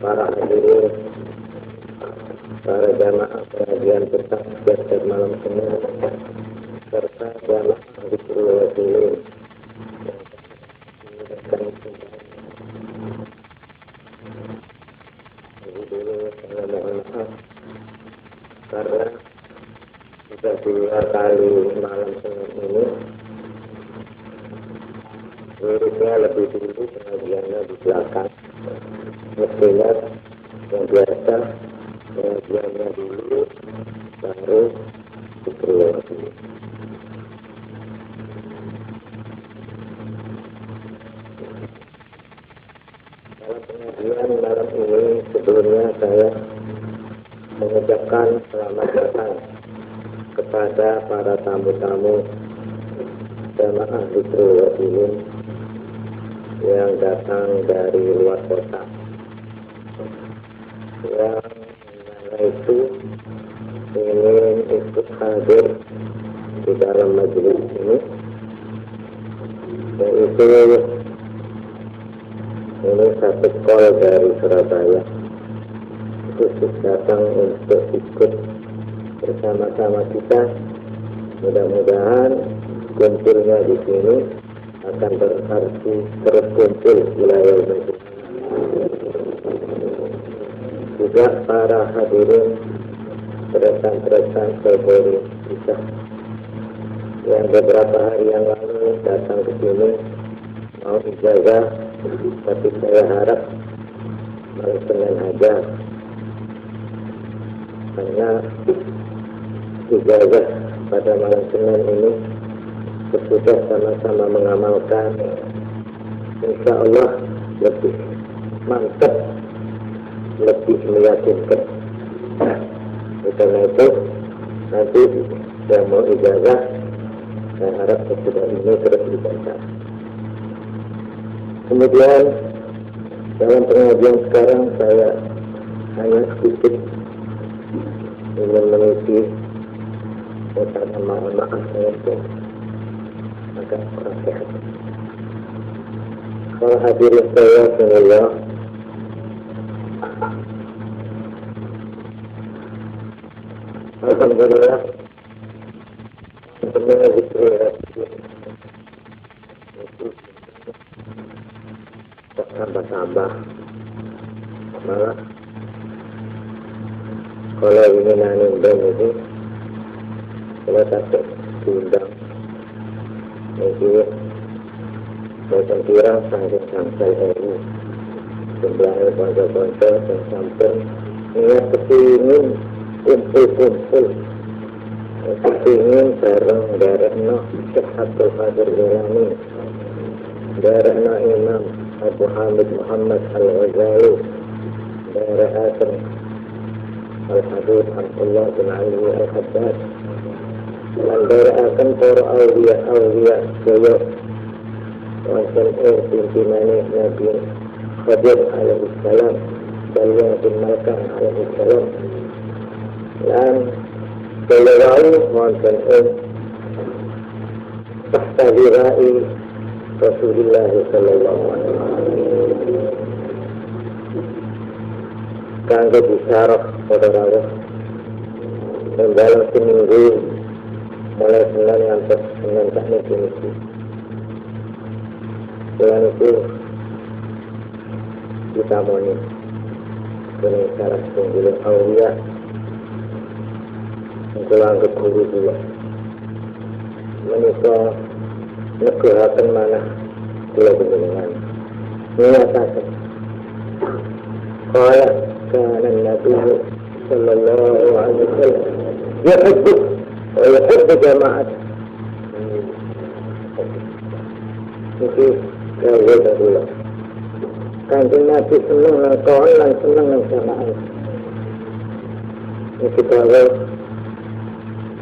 para hadirin, para jamaah pengajian petang setiap malam Senin, serta jamaah Zikrul Wasilin. Jadi dulu saya mohon maaf karena sudah 2 kali malam Senin ini lurusnya lebih dulu, pengajiannya di belakang. Mestinya yang biasa pengajiannya dulu, baru Zikrul Wasilin. Dalam pengajian malam ini sebelumnya saya mengucapkan selamat datang kepada para tamu-tamu jamaah Zikrul Wasilin yang datang dari luar kota, yang mana itu ingin ikut hadir di dalam majelis ini, yaitu ini satu call dari Surabaya khusus datang untuk ikut bersama-sama kita. Mudah-mudahan kumpulnya di sini akan berarti terus kumpul wilayah ini. Juga para hadirin peresan-peresan Februari kita yang beberapa hari yang lalu datang ke sini mau ijazah, tapi saya harap malam Senin aja, karena ijazah pada malam Senin ini sesudah sama-sama mengamalkan, insya Allah lebih mantap, lebih meyakinkan. Karena itu nanti yang mau ijazah, saya harap sesudah ini terus dibaca. Kemudian dalam pengajian sekarang saya hanya sedikit ingin mengisi karena maaf saya itu agak kurang sehat. Kalau hadirin saya semua, alhamdulillah semuanya Zikrul itu tak tambah-tambah, malah kalau ingin nanam itu kalau takut diundang itu saya kira sampai ini jumlahnya konco-konco dan sampai ingat kepingin kumpul-kumpul, kepingin bareng darekno Syekhatul Qadir Jilani, darekno Imam Abu Hamid Muhammad Al-Ghazali, darekno Al-Habib Abdullah bin Ali Al-Haddad, dan darekno para awliya Jaya wonten ing pimpinane Nabi Khadir alaihi salam, Balwa bin Malkah alaihi salam, dan beliau wonten ing tahta zirai Rasulullah sallallahu alaihi wasallam. Kanggo disarok saudara dalam seminggu mulai Senin sampai Senin teknik ini. Selain itu kita moni dengan cara sungguh awliya untuk anggap guru juga menikah negarakan mana pulau pegunungan menyatakan kalau karena Nabi Sallallahu Alaihi Wasallam yahubbu wa yahubbu jamaat itu kalau dahulu Kanjeng Nabi senang nang kawan lan senang nang jamaah. Iki kalau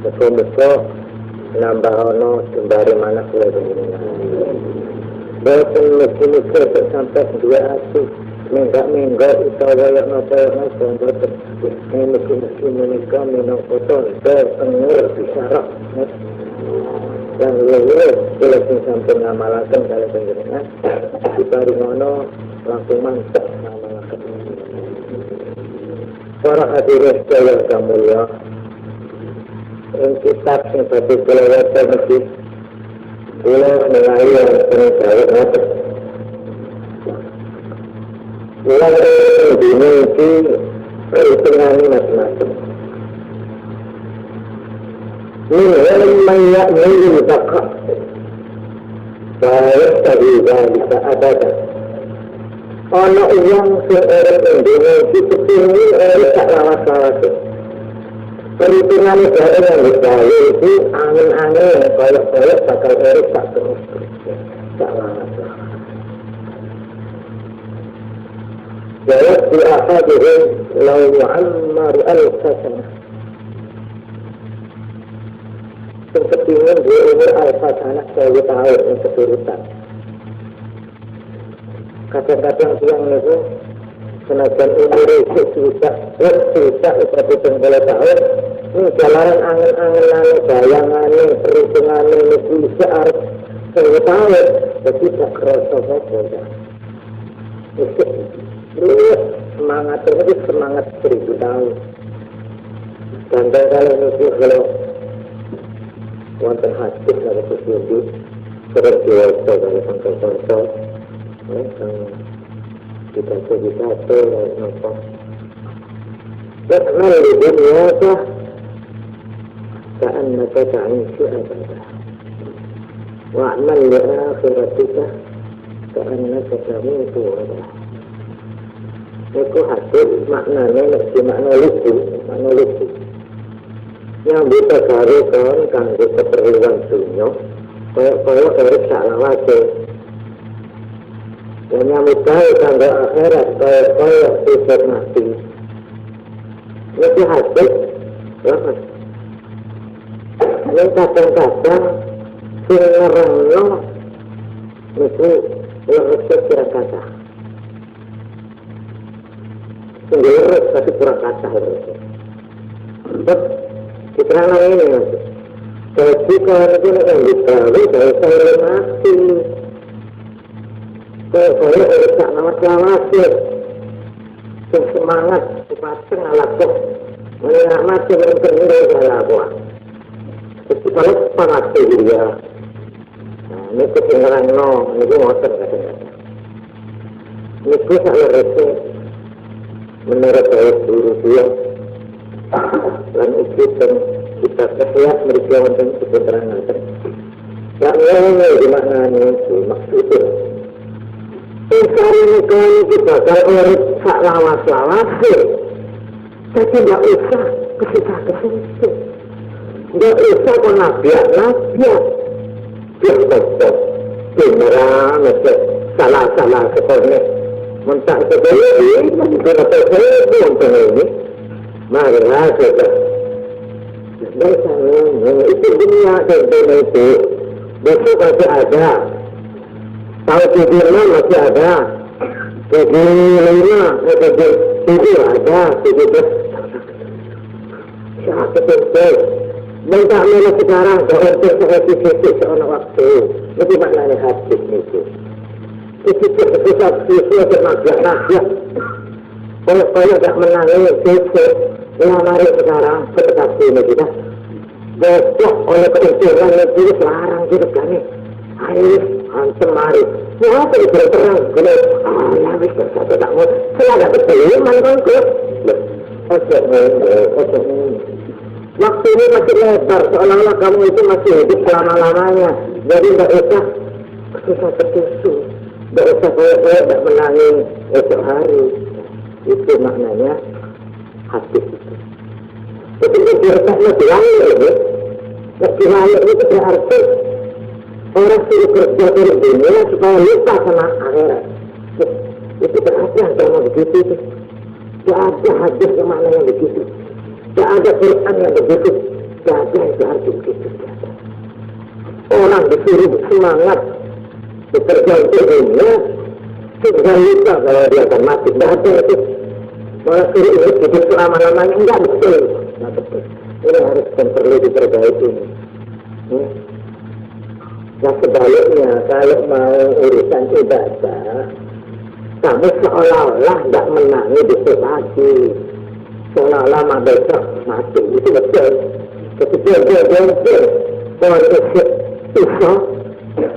betul-betul nambah ono sembari mana kula jenengan. Boten mesti sampai 2 hati. Menggak utawa yang napa-napa boten. Mesti menikah minang kotor, tengur bicara. Dan lele kula sampai ngamalaken kali panjenengan. Dipari ngono langsung mantap ngamalaken. para hadirin sekalian kamulya, ing kitab sing badhe kula waca niki kula ningali wonten kaya ngoten. Kula dene iki perhitungan macam-macam. Ini maya ini bakal baik tadi bisa ada. Ono yang seorang Indonesia ini tak lawas-lawas. Perhitungan negara yang berjaya itu angin-angin koyok-koyok bakal erik tak terus tak lawas-lawas. Jawab diapa dengan lau mu'ammar al-fasanah. Kepingin dia umur al-fasanah 1000 tahun untuk urutan. Kadang-kadang yang itu senajan umur itu sudah 30 tahun ini jalanan angin-angin bayangan perhitungan itu bisa harus 10 tahun jadi tak kerasa saja terus semangat ini semangat 1000 tahun dan kalau itu kalau wonten hadis dari Rasulullah terus diwasa dari contoh-contoh kita nampak yakmal di dunia ka'annaka ta'ishu abadah wa'amal li akhiratika ka'annaka tamutu abadah. Itu hadis maknanya mesti makna lucu yang bisa garukan kanggo keperluan dunia kaya erik sak lawase. Dan yang mustahil kanggo akhirat kaya sifat mati. Ini hadis banget. Ini kadang-kadang sing ngerengno itu ngeresep kira-kata. Sing ngeresep tapi kira-kata terus diterangkan ini nanti. Jadi kalau itu yang ditaruh dari saya mati. Saya tak lawas-lawas semangat sepateng ala kok menyelamatkan yang terdiri dari apa jadi kalau semangat dia ini ketinggalan ini motor kadang-kadang ini saya rasa menurut saya guru dia dan ikutan kita kesiap mereka untuk keterangan yang ini dimaknanya itu maksudnya Insya kita kalau orang tak lawas-lawas tapi tidak usah kesita-kesita tidak usah menabiak dia betul beneran salah sekolahnya mentak sekolah ini kenapa saya untuk ini marah saja itu dunia dan itu besok masih ada tahu tidurnya masih ada tidur lainnya tidur ada tidur siapa betul minta mana sekarang untuk menghadapi seorang waktu itu maknanya hadis itu susah termaksud kalau tak menangis besok mari sekarang seperti ini kita besok oleh keuntungan itu larang kita kami ayo hantem mari kenapa berperang kalau habis bersatu tak mau selada betul mana ke waktu ini masih lebar seolah-olah kamu itu masih hidup selama-lamanya jadi tidak usah susah-susah tidak usah kayak tidak menangis esok hari itu maknanya hadis itu jadi berkatnya dilalui itu berarti orang suruh kerja dari dunia supaya lupa sama akhirat itu berarti agama begitu tidak ada hadis yang maknanya begitu tidak ada Quran yang begitu tidak ada yang arti begitu orang disuruh semangat bekerja untuk dunia sudah lupa kalau dia akan mati tidak ada itu malah suruh hidup selama-lamanya enggak betul ini harus perlu diperbaiki nah sebaliknya kalau mau urusan ibadah kamu seolah-olah tidak menangi besok lagi seolah-olah besok mati. Itu betul. Ketika dia bahwa susah,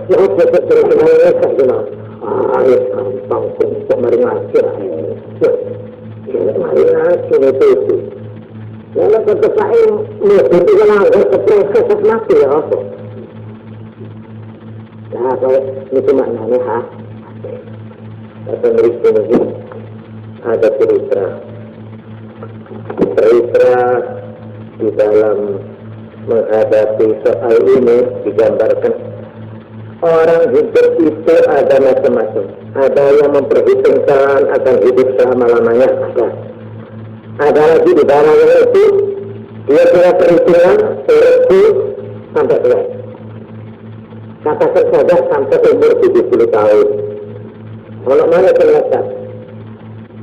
ya betul terus mengesah guna. Air gampang untuk meringasir. Ya, meringasir itu. Lalu ketika ini itu melanggar keproses mati ya apa? Nah, kalau itu maknanya atau ini ada cerita di dalam menghadapi soal ini digambarkan orang hidup itu ada macam-macam. Ada yang memperhitungkan akan hidup selama-lamanya, ada lagi di dalamnya itu dia punya perhitungan sampai tua. Katakan saja sampai umur 70 tahun. Kalau mana ternyata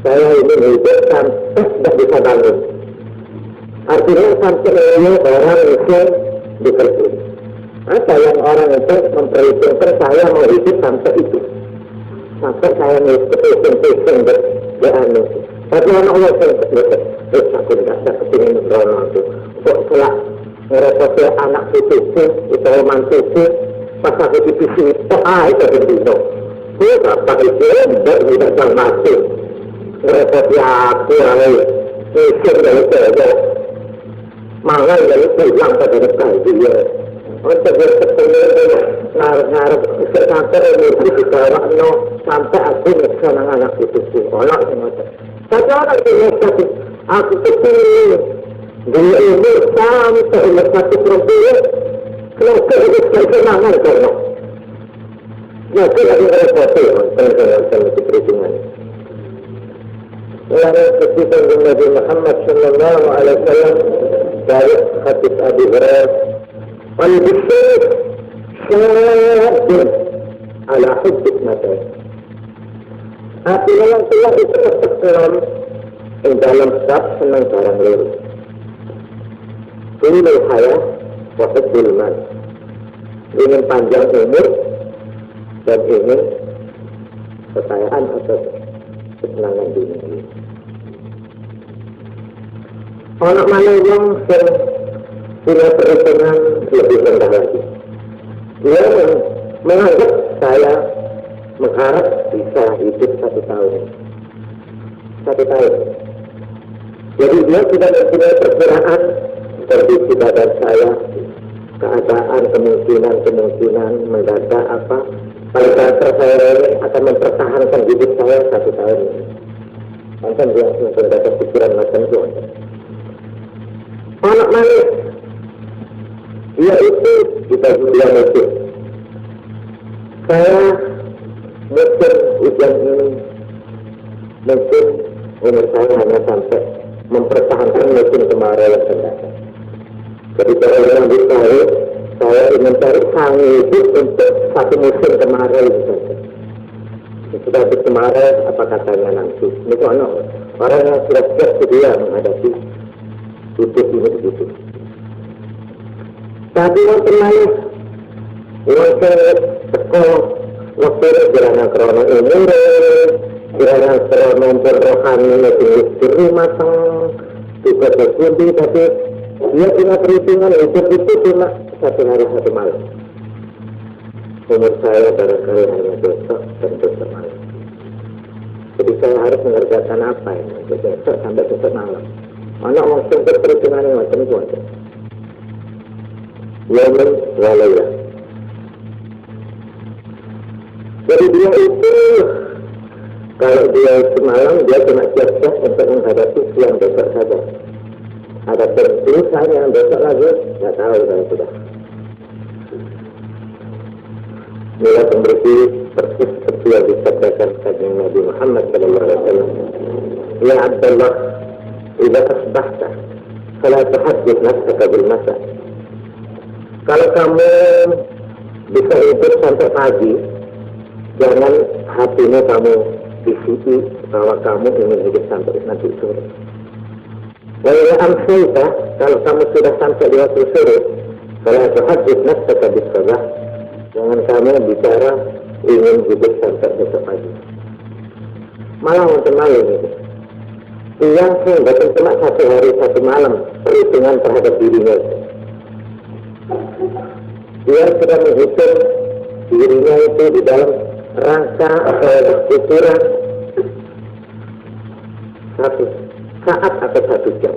saya ini hidup sampai tidak bisa bangun. Artinya sampai ini orang itu bekerja. Ada yang orang itu memperhitungkan saya mau hidup sampai itu. Sampai saya hitung beranu. Tapi anak Allah terus aku tidak ada kepingin berolah itu. Kok kelak ngerepoti anak putuku, itu mantuku, pas aku divisi, itu berdino. Apa itu? Tidak jangan mati. Ngerepoti aku, miskin dari saya. Mangan dari pulang pada dekat dia. Untuk berketemu ngarep sampai ini dibawa sampai aku ngesenang anak putuku. Orang semacam. Tapi orang itu aku kepingin dia ini sampai umur 1 perempuan. Kenapa itu kesenangan karena? Nah, itu lagi repoti tentang itu perhitungan. Lalu ketika Nabi Muhammad sallallahu alaihi wasallam dari hadis Abu Hurairah, "Wal bisyir syadun ala hubbit mata." Artinya yang keluar itu terkenal dalam bab senang barang lurus. Kulul hayah wa hubbul mal. Ingin panjang umur dan ingin kekayaan atau kesenangan dunia. Orang mana yang punya perhitungan lebih rendah lagi. Dia menganggap saya mengharap bisa hidup 1 tahun. 1 tahun. Jadi dia sudah mempunyai perkiraan kondisi badan saya, keadaan, kemungkinan mendadak apa. Pada saat saya ini akan mempertahankan hidup saya 1 tahun ini. Mungkin dia mendadak pikiran macam itu. Anak manis, dia itu kita bilang itu. Saya mungkin ujian ini, mungkin umur saya hanya sampai mempertahankan musim kemarau yang datang. Jadi kalau yang ditarik, saya ingin cari sang hidup untuk 1 musim kemarau itu saja. Sudah habis kemarau, apa katanya nanti? Itu orang yang sudah siap sedia menghadapi hidup ini begitu. Tapi yang terlalu sekolah waktu gerana krono umur, gerana krono berrohani lebih matang, juga berkundi, tapi dia punya perhitungan hidup itu cuma 1 hari 1 malam. Umur saya barangkali hanya besok dan besok malam. Jadi saya harus mengerjakan apa ini besok sampai besok malam. Anak langsung berperhitungan yang macam itu aja. Yaman walayah. Jadi dia itu, kalau dia semalam, dia cuma siap-siap untuk menghadapi siang besok saja. Ada perusahaan yang besok lagi, nggak tahu saya sudah. Mila pembersi persis seperti yang disabdakan kajian Nabi Muhammad SAW. Ya Abdullah, إذا أصبحت فلا تحدث نفسك بالمساء. Kalau kamu bisa hidup sampai pagi, jangan hatimu kamu isi bahwa kamu ingin hidup sampai nanti sore. Wala amsayta, kalau kamu sudah sampai di waktu sore, fala tuhaddits nafsaka bis-sabah. Jangan kamu bicara ingin hidup sampai besok pagi. Malah untuk malam itu. Yang bukan cuma satu hari satu malam perhitungan terhadap dirinya. Dia sudah menghitung dirinya itu di dalam rangka atau ukuran satu saat atau satu jam.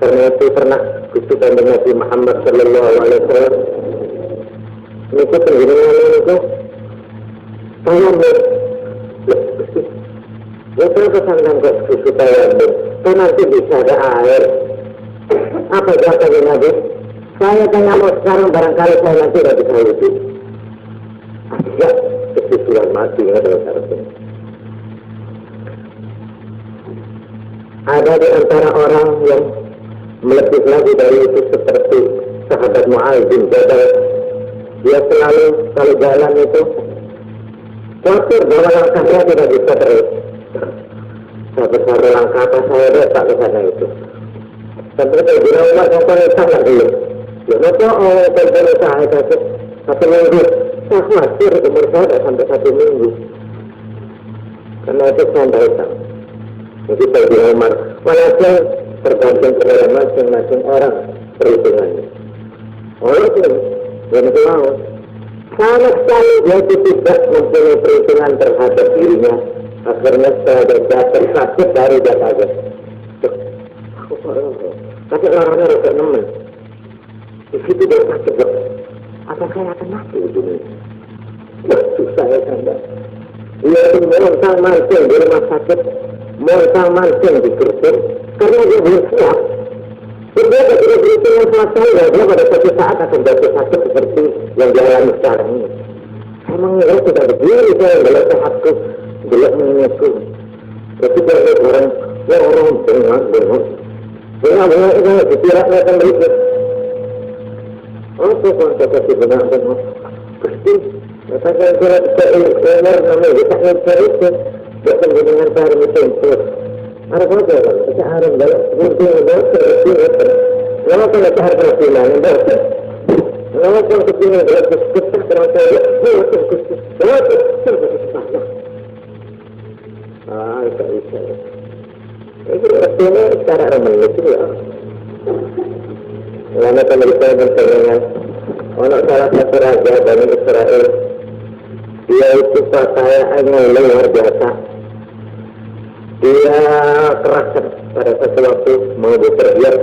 Karena itu pernah kutukan dengan Nabi Muhammad Sallallahu Alaihi Wasallam. Ini pengiringan itu saya ya saya pesankan ke supaya nanti bisa ada air. Apa jawabannya Nabi? Saya tanya mau sekarang barangkali saya nanti tidak bisa hidup. Ya, kesusulan mati ya dalam syaratnya. Ada di antara orang yang melebih lagi dari itu seperti sahabat Mu'adz bin Jabal. Dia selalu kalau jalan itu khawatir bahwa langkahnya tidak bisa terus. Saya besar langkah apa saya letak ke sana itu. Sampai saya bilang Umar saya sangat dulu. Ya maka orang berusaha itu satu minggu. Saya khawatir umur saya sampai 1 minggu. Karena itu saya datang. Jadi saya bilang Umar, walaupun tergantung kepada masing-masing orang perhitungannya. Orang itu yang itu mau. Sama sekali dia tidak mempunyai perhitungan terhadap dirinya. Akhirnya saya jatuh sakit dari dia saja. Tapi orangnya rasa nemen. Di situ dia sakit. Apa saya akan mati di dunia? Susah ya sampai. Dia itu montang-manting di rumah sakit, montang-manting di kursi, karena dia belum siap. Dia tidak berhitungan sama saya. Dia pada suatu saat akan jatuh sakit seperti yang dia alami sekarang ini. Saya mengira tidak begini saya gelap sehatku, gelap mengingatku. Tapi kalau orang bengong. Bengong itu ditiraknya akan berikut. Apa konsekuensi bengong? Pasti. Katakan kalau kita dengar namanya kita ngejar itu. Dia penggunaan cara itu. Ada apa kan? Kita harus dalam bunyi dokter itu. Kenapa kita harus berpindah dokter? Kenapa kita pindah dokter? Kita terasa itu bisa. Itu artinya cara ramai itu ya. Karena kalau kita bertanya, orang salah satu raja dari Israel, dia itu kekayaannya luar biasa. Dia keras pada satu waktu mau bepergian.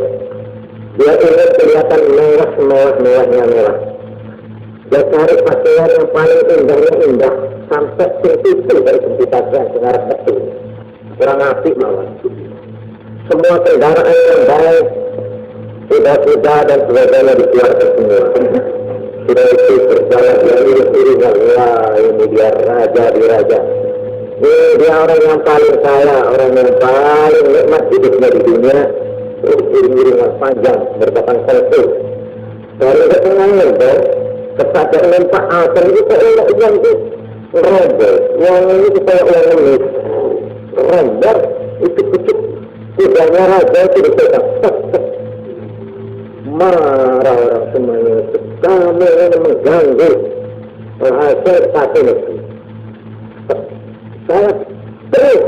Dia ingin kelihatan mewah-mewahnya mewah. Dia cari pakaian yang paling indahnya indah sampai sensitif dari sempitnya sengarat betul. Kurang asik malah. Semua kendaraan yang baik, kuda-kuda dan sebagainya dikeluarkan semua. Sudah itu berjalan dari dirinya, wah ini dia raja di raja. Ini dia orang yang paling kaya, orang yang paling nikmat hidupnya di dunia. Iring-iringan panjang, berbatang selfie. Dari ketengahnya, kepada lempak asal itu saya yang itu rembel. Yang ini kita ulang menit. Rembel, itu kecil. Kudanya raja itu dipegang. Marah orang semuanya itu. Kami ini mengganggu rahasia satu itu. Saya terus.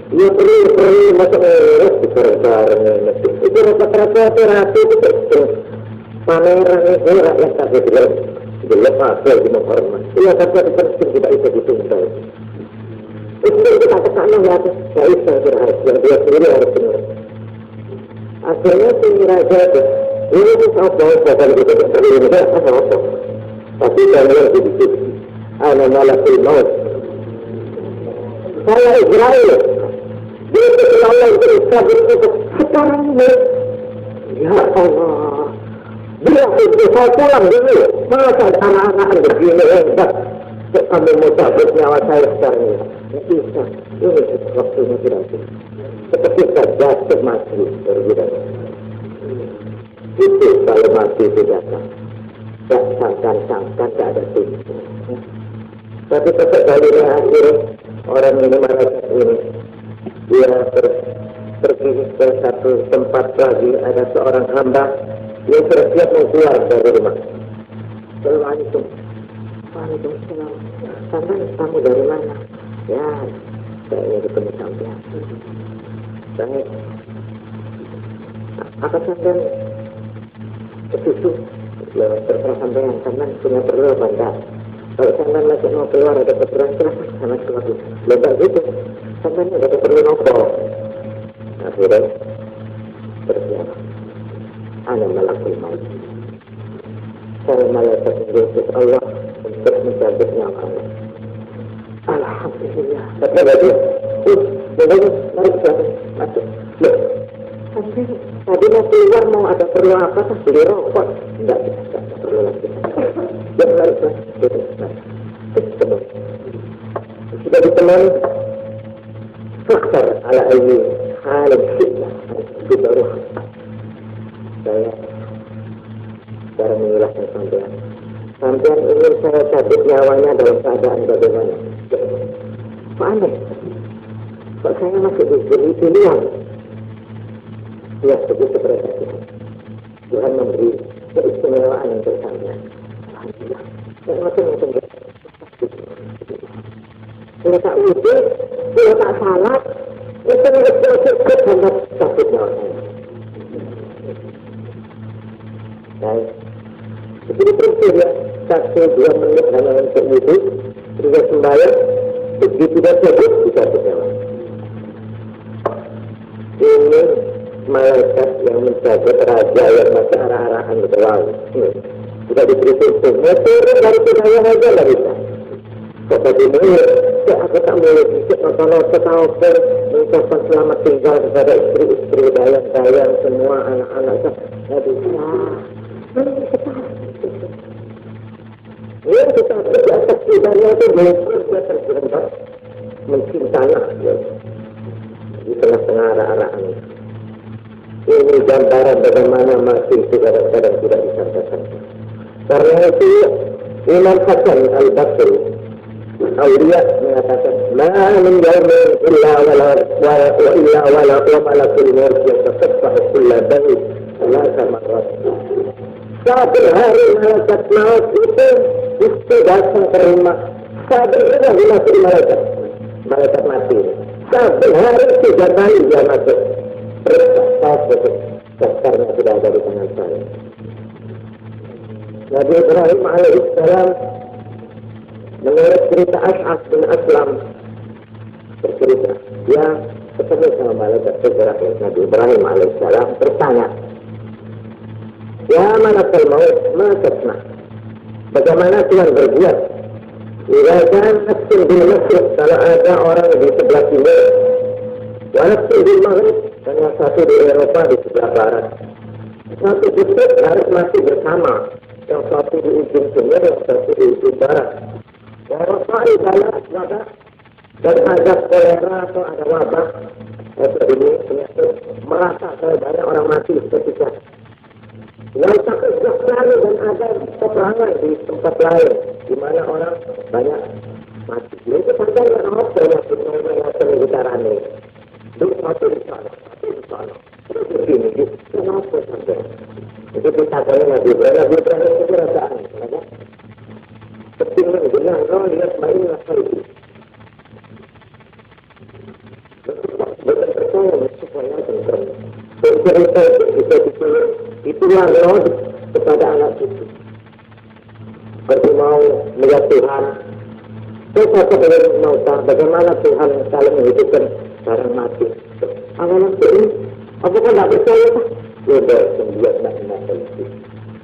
Dia beri masuk besar-besarnya. Itu rata-rata operasi itu terus. Pameran itu rakyat sampai gelap hasil di menghormat. Iya, tapi itu penting tidak bisa ditunggu. Itu kita kesana ya, tidak bisa rahasia. Dia sendiri harus benar. Akhirnya si raja itu, ini tuh tahu bahkan kita terlalu apa. Tapi kalian sedikit, ana malakul maut. Saya Israel. Dia itu Allah berusaha berkata, sekarang ini, ya Allah, dia itu saya pulang dulu, masa anak-anak begini hebat, sambil mutabik nyawa saya sekarang ini. Tidak bisa, ini waktunya tidak bisa. Seperti saya jatuh mati dari bidang. Itu kalau mati itu datang. Tak sangkan-sangkan, tak ada tipu. Tapi tetap kalinya akhirnya, orang ini merasa ini. Dia pergi ke satu tempat lagi, ada seorang hamba yang bersiap mau keluar dari rumah. Assalamualaikum. Waalaikumsalam. Sampai kamu dari mana? Ya, saya ingin ketemu sampean. Baik. Apa sampean kesusu? Ya, terserah sampean punya perlu apa enggak? Kalau sampean masih mau keluar ada keperluan silahkan sama keluar. Lepas gitu, sampean ada keperluan apa? Akhirnya bersiap. Ana malakul maut. Saya malaikat menjemput Allah untuk mencabut nyawa Allah. Alhamdulillah. Kata baju, mari kita masuk. Loh, tadi mau keluar mau ada perlu apa? Beli rokok? Enggak perlu lagi. Jangan lari sudah ditemani faktor ala ini halim fitnah kita ruh. Saya cara menjelaskan sampean ingin saya cabut nyawanya dalam keadaan bagaimana? Kok aneh? Kok saya masih diberi pilihan? Ya, begitu berarti Tuhan memberi keistimewaan untuk sampean. Alhamdulillah. Yang macam-macam sudah tak wujud, sudah tak salah, itu cukup sampai cabut nyawanya. Baik. Jadi prinsip ya, 1-2 menit hanya untuk wudhu, sudah sembahyang, begitu dah cabut, bisa berjalan. Ini malaikat yang menjaga raja yang masih arah-arahan berlalu. Sudah diberi prinsip, turun dari sembahyang aja lah bisa. Kata ini, aku tak boleh sikit nonton-nonton taufir, mengucapkan selamat tinggal kepada istri-istri, dayang-dayang, semua anak-anak. Tidak bisa. Mana bisa tahu? Ya, kita di atas tidaknya itu dia terjerembab mencintai ya. Di tengah-tengah arah-arahan. Ini gambaran bagaimana mati itu kadang-kadang tidak disampaikan. Karena itu Imam Hasan Al-Basri Aulia mengatakan ma min yawmin illa wala malakul maut yatasaffahu kulla bait salasa marrat. Satu hari malaikat maut itu datang ke rumah. Satu hari masuk malaikat mati. Satu hari 3 kali dia masuk. Betul. Dasarnya sudah ada di tangan saya. Nabi Ibrahim alaihissalam menurut cerita Ash'as bin Aslam bercerita, dia ketemu sama malaikat Ibrahim. Nabi Ibrahim alaihissalam bertanya, ya malakul maut, ma tasna? Bagaimana Tuhan berbuat? Jika kan nafsin bil masjid, kalau ada orang di sebelah timur, wa nafsin bil maghrib, dan yang satu di Eropa di sebelah barat. Satu kutub harus masih bersama, yang satu di ujung timur, yang satu di ujung barat. Eropa adalah wabah, dan ada kolera atau ada wabah, atau ini penyakit merasa banyak orang mati ketika yang takut lalu dan ada peperangan di tempat lain di mana orang banyak mati. Itu sampai yang apa yang kita utara ini. Itu satu di sana. Itu begini. Kenapa sampai? Itu kita kalau Nabi Ibrahim itu perasaan. Ketinggalan benar, kalau lihat mainlah kali. Betul percaya supaya tentang. Bercerita bisa dipilih. Itulah roh kepada anak cucu. Berarti mau melihat Tuhan. Kita sebagai mauta, bagaimana Tuhan saling menghidupkan barang mati. Awalan ini, apakah tidak percaya? Sudah, sembilan nak itu.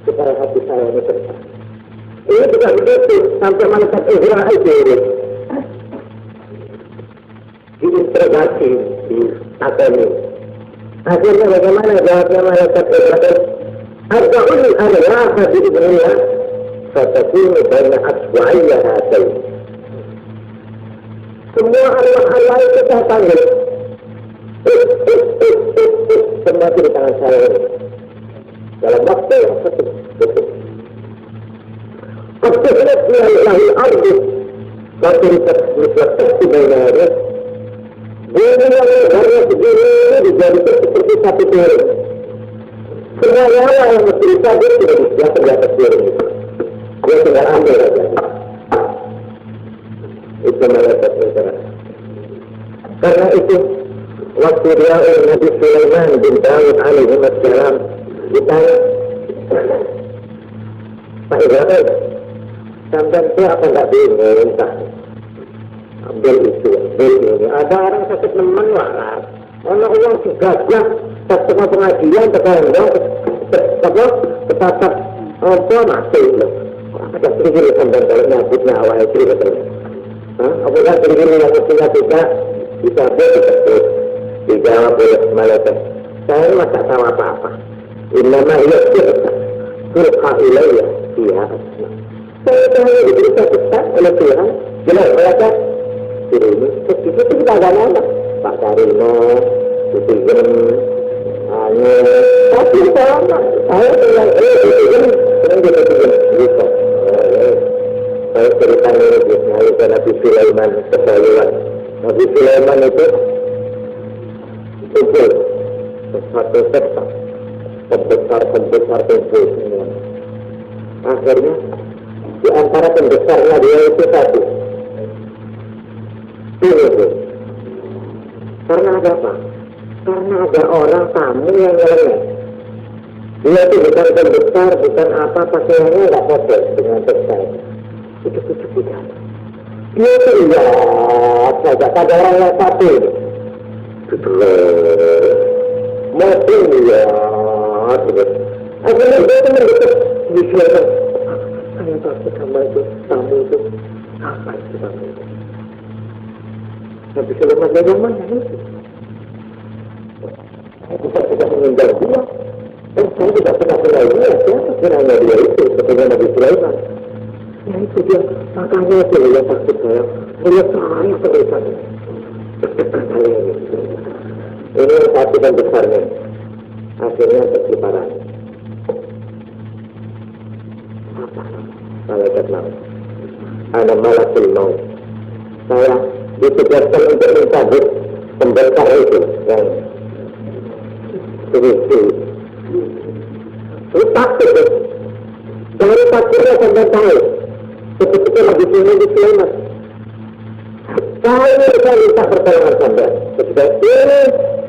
Supaya hati saya ini terang. Ini juga begitu sampai malaikat Israel diri. Diinterogasi di akademi. Akhirnya bagaimana jawabnya malaikat Israel? Arba'un arwaha bi'idnillah fatakunu baina aswa'iyya hatain. Semua arwah itu saya panggil. Semua di tangan saya ini. Dalam waktu yang betul. Fatakunu lahil ardu fatakunu di baina hatain. Bumi yang lebarnya segini dijadikan seperti satu piring. Semua nyawa yang mesti dicabut tidak bisa terdapat piring itu. Dia tinggal ambil saja. Itu malaikat Israel. Karena itu waktu dia Nabi Sulaiman bin Daud alaihi wassalam ditanya, Pak Ibrahim, sampai itu apa enggak bingung tak? Ambil itu, ambil ini. Ada orang sakit nemen waras. Orang gagah, setengah pengajian, terkadang tetap apa masih loh. Ada sedikit sampai kalau nyabutnya awal itu betul. Apakah sedikit yang mestinya tidak bisa betul dijawab oleh malaikat. Saya masa tahu apa-apa. Innama turqa ilayya fiha asma. Saya hanya diberita pesan oleh Tuhan. Jelas mereka ini. Itu kita ada nama Pak Karino, Sutigen, tapi sama. Saya bilang gitu. Saya ceritakan ini ke Nabi Sulaiman kesaluan. Nabi Sulaiman itu betul sesuatu sektor pembesar semua. Akhirnya di antara pembesarnya dia itu satu. Ini karena ada apa? Karena ada orang tamu yang nyeleneh. Dia itu bukan pembesar, bukan apa, pakaiannya nggak kotor dengan besar. Itu tidak. Dia itu lihat saja pada orang yang satu. Mungkin lihat. Akhirnya dia itu mendekat disiapkan. Saya takut sama itu tamu itu. Apa itu tamu itu? Nabi Sulaiman yang mana itu? Saya tidak meninggal dia. Dan saya tidak pernah kenal dia. Siapa kenalnya dia itu? Seperti Nabi Sulaiman. Ya itu dia. Makanya itu yang takut saya. Melihat saya terlihat. Ini satu dan besarnya. Akhirnya terkiparan. Apa? Malaikat maut. Ana malakul maut. Saya ditugaskan untuk mencabut pembesar itu yang itu takut dari takutnya sampai tahu ketika lagi di Sulaiman saya minta pertolongan sampai ketika ini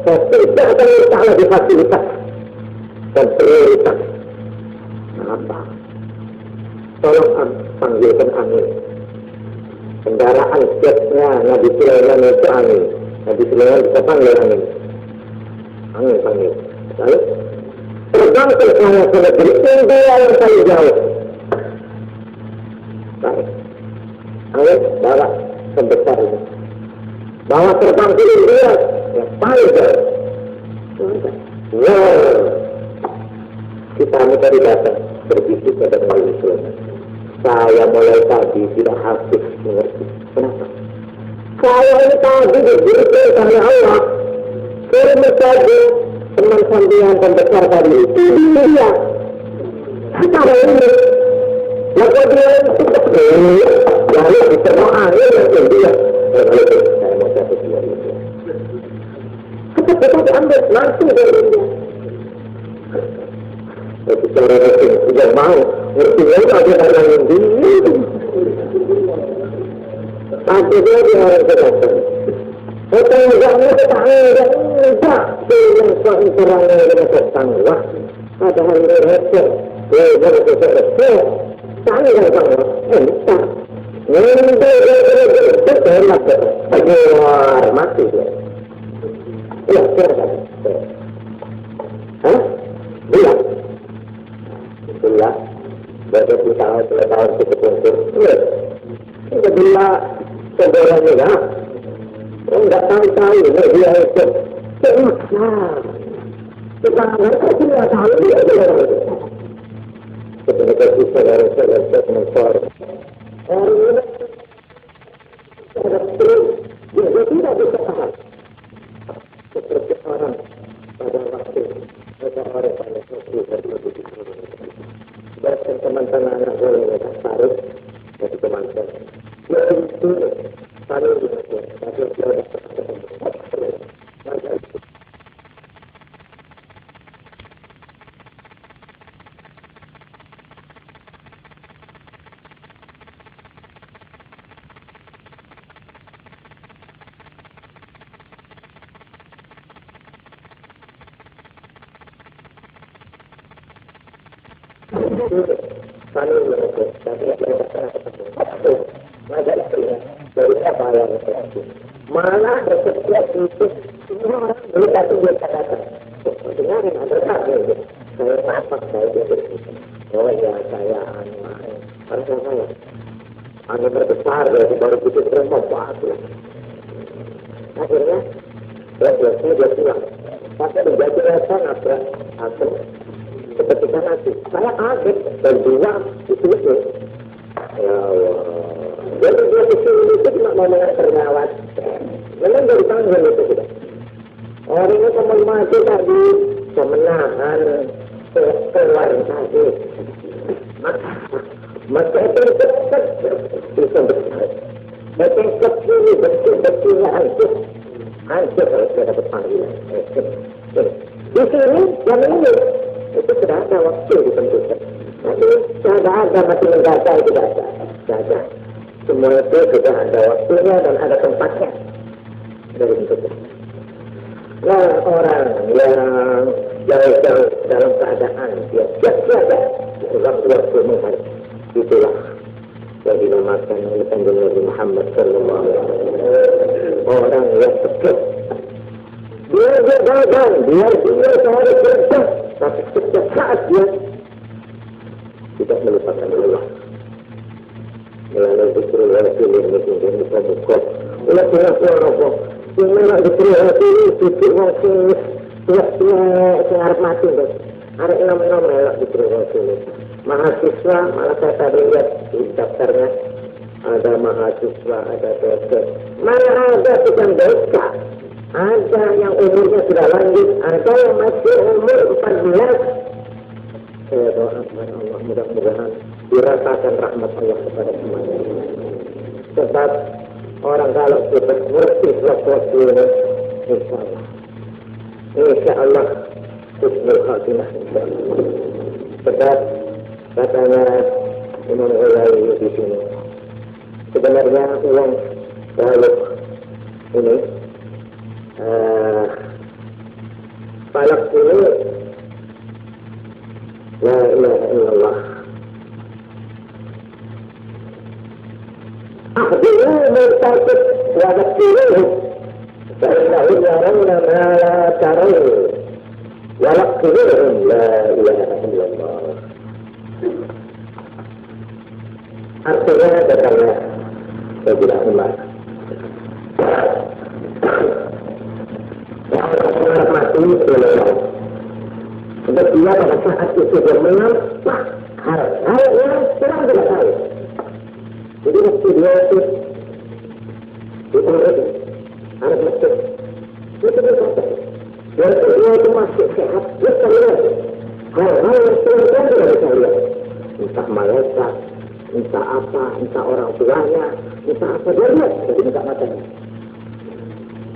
saya tidak akan minta lagi fasilitas dan prioritas apa tolong panggilkan angin kendaraan jetnya Nabi Sulaiman itu angin. Nabi Sulaiman bisa panggil angin. Angin panggil. Lalu terbang ke sana ke negeri India yang paling jauh. Baik. Angin bawa sebesar ini. Bawa terbang ke India yang paling jauh. Wow. Kita mencari datang berbisik pada Nabi Sulaiman. Saya mulai tadi tidak habis mengerti. Kenapa? Saya ini tadi diberikan oleh Allah. Saya mencari teman sambian pembesar tadi itu dia. Secara ini, lalu dia itu lalu diterima angin dan dia. Saya mau jatuh dia itu. Kita diambil langsung dari dia. Secara resmi tidak mau ngertinya itu ada yang dulu akhirnya dia orang kedokter enggaknya tetangga enggak dengan suami terangnya dengan tetangga padahal dia resep dia resep tangga enggak keluar mati dia ya siapa bilang itulah baru kita tahun cukup untuk itu bila saudaranya lah enggak tahu dia itu semak tetangga itu tidak tahu dia ketika kita dari saudara mentor orang ini ada terus dia tidak bisa tahan seperti orang pada waktu ada orang pada waktu dan teman-teman anak boleh mereka taruh dari teman-teman ya itu taruh di sana taruh di sana Kami mengukur, tapi mereka pernah ketemu. Maka istrinya, dari apa yang terjadi? Malah setiap itu, semua orang melihat dia kata-kata. Dengarin, ada kata saya apa saya itu. Oh ya, saya anu saya. Anu berbesar, ya, baru itu terima akhirnya, dia pulang. Sampai menjadi rasa nabrak asal ketika nanti saya kaget dan dua itu ya Allah. Jadi dia kesini itu cuma mau terngawat. Memang dari tangan itu sudah. Orang itu teman maju tadi kemenangan keluar tadi. Maka itu cepat bisa besar. Macam kecil betul-betulnya hancur kalau sudah dapat panggilan. Di sini yang ini itu sudah ada waktu ditentukan. Tapi tidak ada mati mendadak itu tidak ada. Semua itu sudah ada waktunya dan ada tempatnya. Sudah ditentukan. Nah, orang yang jauh-jauh dalam keadaan dia siap-siap itu waktu menghadap. Itulah yang dinamakan oleh Nabi Muhammad sallallahu alaihi wasallam orang yang tepat. Dia gagal, dia sehari kerja, tapi setiap saat dia tidak melupakan Allah. Melalui zikrul Rasul yang mungkin bisa buka. Oleh kerana Allah, yang mana zikrul Rasul itu mungkin tiap-tiap harap mati. Ada enam melak zikrul Rasul. Mahasiswa, malah saya tadi lihat di daftarnya ada mahasiswa, ada dosen. Mana ada sedang dosa, ada yang umurnya sudah lanjut, ada yang masih umur 14. Saya doa kepada Allah mudah-mudahan dirasakan rahmat Allah kepada semuanya. Sebab orang kalau sudah mengerti sesuatu ini, insya Allah husnul khatimah insya Allah. Sebab katanya Imam Ghazali di sini, sebenarnya uang balok ini, balok ini, la ilaha illallah. Ahdiru mertakat wa dhakiruhu, fa'innahu yarawna ma la tarawna, wa dhakiruhum la ilaha illallah. Artinya katanya saya bilang emas. Orang mati selesai. Sebab dia pada saat itu dia menampak hal yang terang tidak tahu. Jadi waktu dia itu harus masuk. Itu berkata. Dia itu masuk sehat. Dia terlihat. Hal-hal yang terang tidak bisa lihat. Entah malaikat, entah apa, entah orang tuanya, entah apa dia lihat dari minta matanya.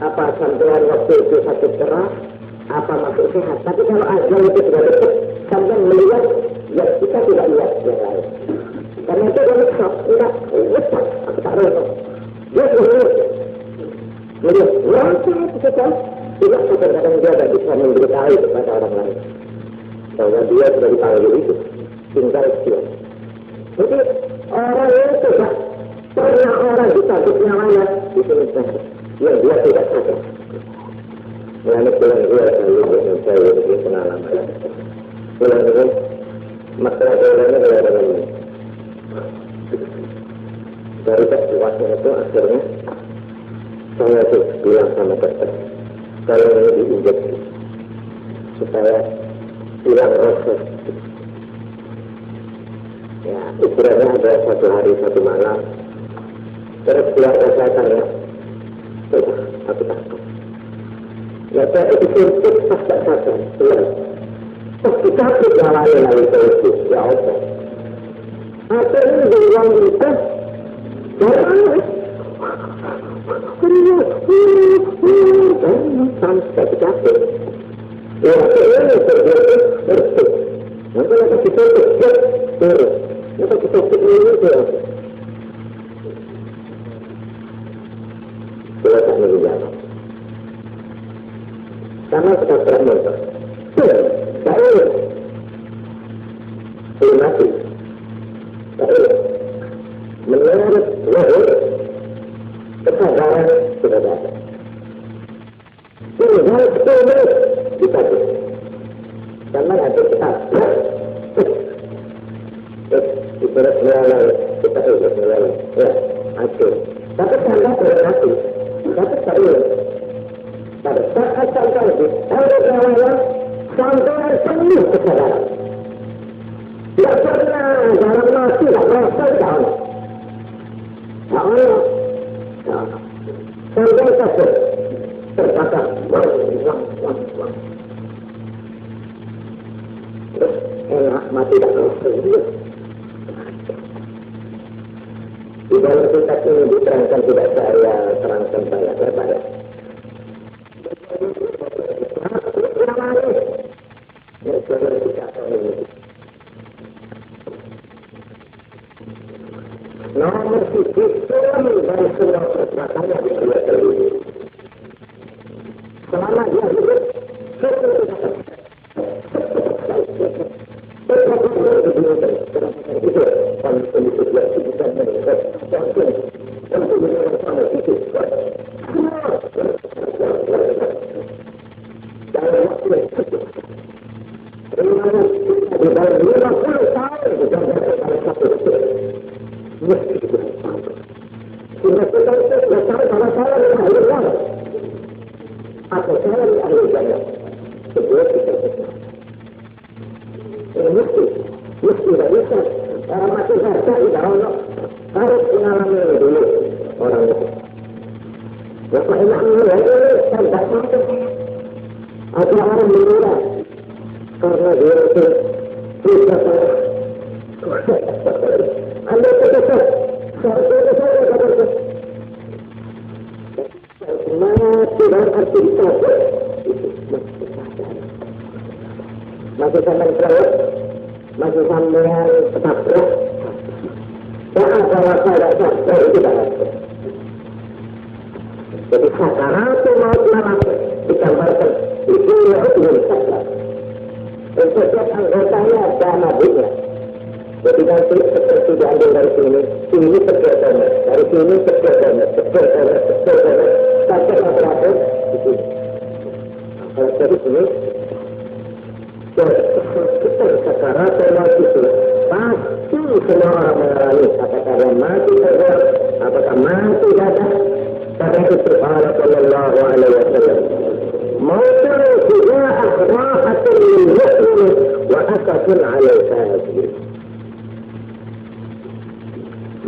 Apa sampean waktu itu sakit keras, apa masuk sehat. Tapi kalau ajal itu sudah dekat, sampean melihat, ya kita tidak lihat yang lain. Karena itu dia letak, aku tak rasa. Dia sudah jadi, langsung itu setelah, tidak kadang-kadang dia tidak bisa memberitahu kepada orang lain. Bahwa dia sudah dipanggil itu, tinggal sekian. Jadi orang itu tak pernah orang dicabut nyawanya di sini yang dia tidak sadar. Mengenai pulang dia selalu dengan saya ini pengalaman. Pulang ini masalah jalannya adalah dengan ini. Dari kuatnya itu akhirnya saya tuh bilang sama dokter, saya ini diinjeksi supaya hilang rasa. Ya, istilahnya ada satu hari satu malam. Terus keluarga saya tanya, aku takut. Ya saya itu suntik pas tak sadar, pulang. Pasti takut nyalanya lalu terus, ya Allah. Apa ini berulang kita? Sampai capek. Ya, ini terjadi terus. Nanti kita terus terus. Kita ini terus. Kita tak menjawab. Karena kita termotor. Tak boleh. mati. Menurut wahyu kesadaran sudah ada. Tinggal 10 menit kita karena ada kita ibarat melalui kita ibarat melalui ya hancur. Tapi tanda berhati, tapi serius. Pada saat sampai di hari raya sampai penuh kesadaran. Tidak pernah dalam nasi tidak merasa down. Allah, sampai kasih terkata terus enak mati tak merasa dia. Di dalam kitab ini diterangkan tidak saya terangkan banyak-banyak. Nomor 7 dari semua perbuatannya dia terlalu. Selama dia hidup, masih sampai kelewat, masih sampai ketabrak, tak ada rasa tak sampai itu tak ada. Jadi sakaratul maut nama digambarkan itu yang sakrat. Dan setiap anggotanya ada nabinya. Jadi nanti seperti diambil dari sini terkesan, dari sini terkesan, sampai terakhir di sini. Kalau dari sini kita sakaratul maut itu pasti semua orang mengalami apakah yang mati saja, apakah mati dadah. Kata itu Sallallahu Alaihi Wasallam, mautun suja'ah ra'atun lil mu'min wa asafun 'alal kafir.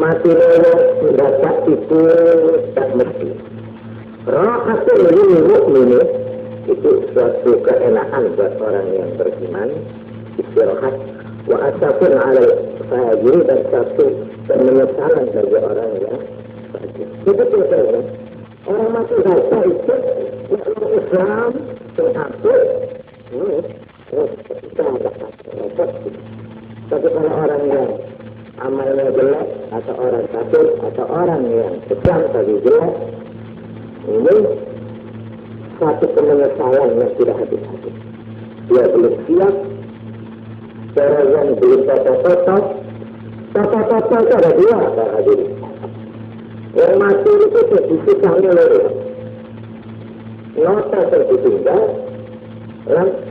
Mati lelah mendadak itu tak mesti. Ra'atun lil mu'min itu suatu keenakan buat orang yang beriman, istirahat. Wa asafun 'alal kafir dan satu penyesalan bagi orang yang fajir. Itu sebetulnya orang mati rasa itu orang Islam teratur tapi kalau orang yang amalnya jelek atau orang kafir atau orang yang sedang tapi jelek ini satu penyesalan yang tidak habis-habis. Dia belum siap, cara yang belum toto-toto itu ada dua para hadirin. Yang mati itu disikapnya lho. Nota tertinggal,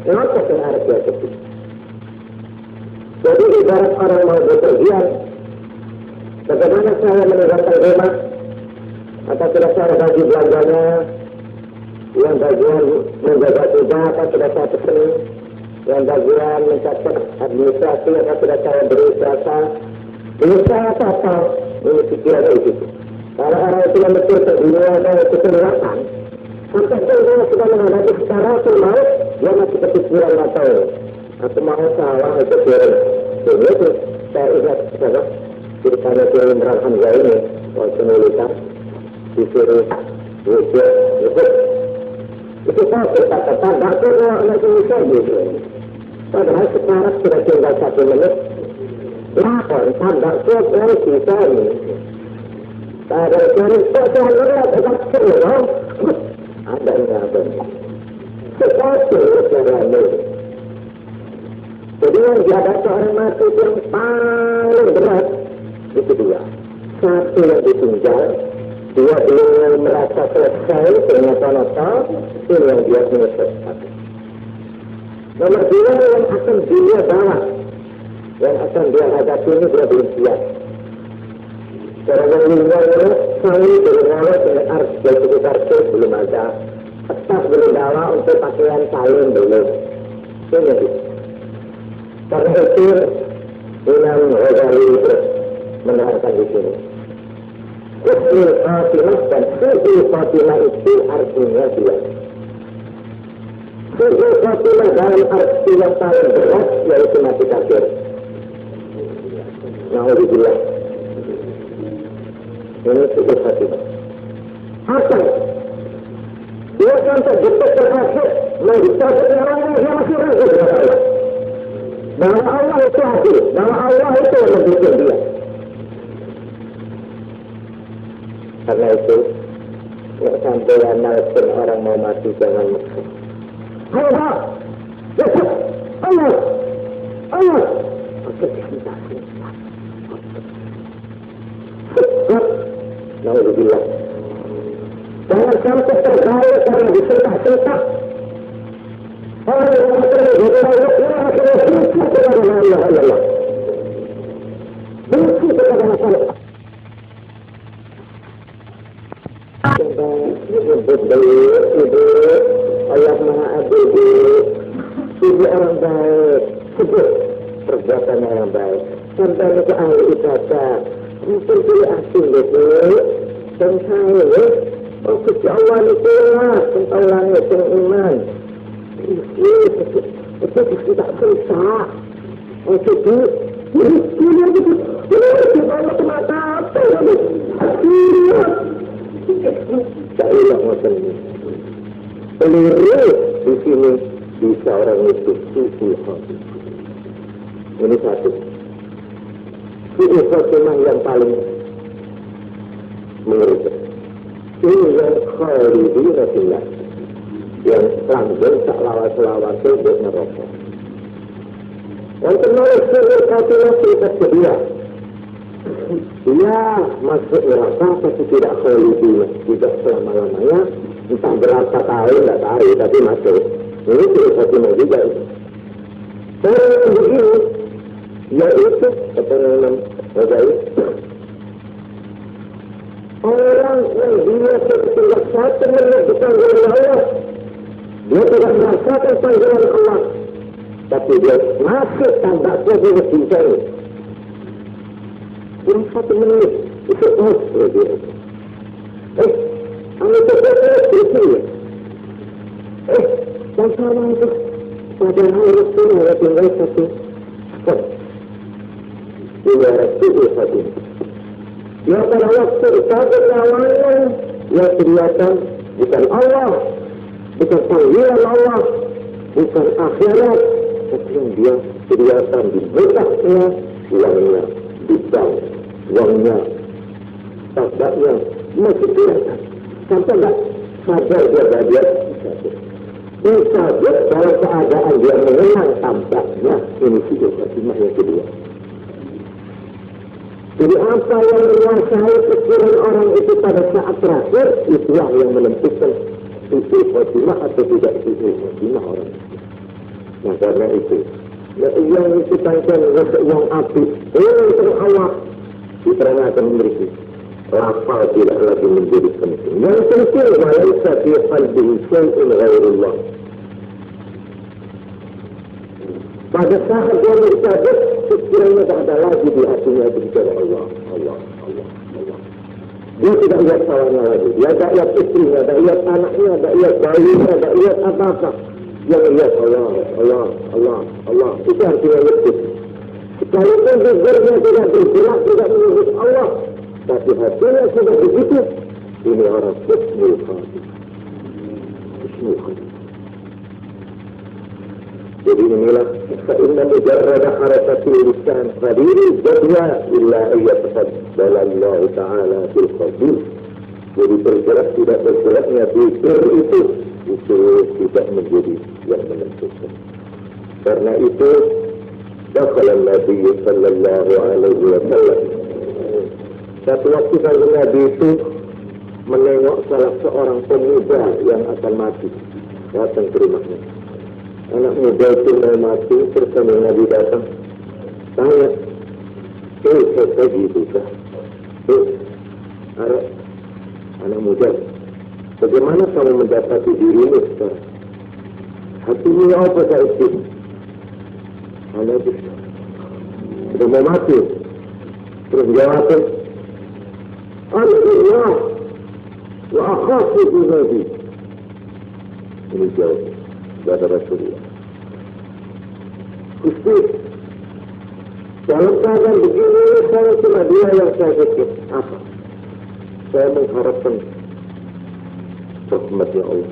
nota yang harus dia ketik. Jadi ibarat orang mau bepergian, bagaimana saya meninggalkan rumah, atau tidak saya bagi belanjanya, yang bagian menjaga ibadah sudah saya pesen, yang bagian mencatat administrasi atau sudah saya beri jasa, ini saya apa? Ini pikiran itu. Kalau orang itu yang betul dunia dan keseluruhan, sampai dia sudah menghadapi secara maut, dia masih kepikiran atau mau salah itu kirim. Jadi itu saya ingat ceritanya Kiai Imran Hamzah ini, waktu nulisan disuruh wujud itu saya katakan, aku anak Indonesia gitu. Padahal sekarang sudah tinggal 1 menit, lapor tambah suap dari kita ini. Ada cerita saya lihat ada peluang, ada yang ada. Sesuatu yang ini. Jadi yang dihadapi orang mati yang paling berat itu dua. Satu yang ditinggal, dia belum merasa selesai, ternyata ini yang dia menyelesaikan. Nomor dua yang akan dia bawa, yang akan dia hadapi ini dia belum siap. Cara yang lima ini, saya berawal dengan arti dari sekitar itu belum ada. Tetap belum bawa untuk pakaian salin belum. Ini. Karena itu, Imam Ghazali menerangkan di sini. Husnul Khatimah dan Su'ul Khatimah itu artinya dua. Su'ul Khatimah dalam arti yang paling berat yaitu mati kafir. Na'udzubillah. Ini Su'ul Khatimah. Apa? Dia sampai detik terakhir menghitung orangnya yang masih ragu kepada Allah. Bahwa Allah itu adil, bahwa Allah itu yang mendukung dia. Karena itu, tidak sampai analpun orang mau mati jangan mesra. Allah, Allah, Allah. Oke, cinta. Na'udzubillah. Jangan sampai terbaik karena disentak-sentak. Orang yang akan menjadi Allah akhirnya benci kepada Allah. Benci kepada masyarakat. Ibu, Allah Maha Adil, ibu orang baik, sebut perbuatan orang baik. Sampai ke ahli ibadah, mungkin pilih asing itu, dan saya, oh Gusti Allah itu lah, tentang langit yang iman. Itu tidak susah. Oh jadi, ini Allah semata apa ini? Saya macam ini. Keliru di sini bisa orang itu su'ul khatimah. Ini satu. Su'ul khatimah yang paling mengerikan. Ini yang khalidina fillah, yang langgeng tak lawas-lawas untuk neraka. Yang kedua su'ul khatimah kita kedua. Dia masuk neraka tapi tidak khalidina, tidak selama-lamanya. Entah berapa tahun, tidak tahu, tapi masuk. Ini sudah satu juga. Dan yang begini, yaitu, kata Imam Ghazali, orang yang dia tidak satu mengerti panggilan Allah, dia tidak merasakan panggilan Allah, tapi dia masuk tambahnya di cinta ini. Yang 1 menit, itu lagi. Kamu terkait itu ya. Dan sama itu padahal Rasulullah tinggal satu step. Dia Rasulullah satu. Ya pada waktu sahabat awalnya ya kelihatan bukan Allah, bukan panggilan Allah, bukan akhirat, tapi yang dia kelihatan di betaknya, uangnya, di bank, uangnya, tabaknya masih kelihatan. Sampai tak sadar dia sadar dalam keadaan dia mengenang tampaknya. Ini sudah khatimah yang kedua. Jadi apa yang menguasai pikiran orang itu pada saat terakhir, itulah yang menentukan itu khatimah atau tidak itu khatimah orang itu. Nah karena itu, yang itu tangkan yang api, itu Allah, kita akan memiliki. Lafal tidak lagi menjadi penting. Yang penting walaysa fi qalbihi syai'un ghairullah. Pada saat dia bersabar, pikirannya tak ada lagi di hatinya itu bicara Allah. Dia tidak lihat kawannya lagi. Dia tak lihat istrinya, tak lihat anaknya, tak lihat bayinya, tak lihat apa-apa. Dia lihat Allah. Itu artinya lekut. Sekalipun zikirnya tidak bergerak, tidak menyebut Allah, tapi hatinya sudah begitu. Ini orang husnul khatimah. Jadi inilah fa'inna mujarrada harakatil lisan qadiri jadwa illa ayyataqabbal Allah Ta'ala bil qabul. Jadi bergerak tidak bergeraknya zikir itu tidak menjadi yang menentukan. Karena itu dakhala Nabi sallallahu alaihi wasallam. Satu waktu Nabi itu menengok salah seorang pemuda yang akan mati, datang ke rumahnya. Anak muda itu mau mati, terus Nabi datang, tanya, saya gitu kah? Anak muda, bagaimana kamu mendapati dirimu sekarang? Hatimu apa saya itu? Anak itu sudah mau mati, terus jawab, Allah wa akhafu Nabi. Ini jawab dari Rasulullah. Gusti, dalam keadaan begini saya cuma dia yang saya pikir. Apa? Saya mengharapkan rahmatnya Allah.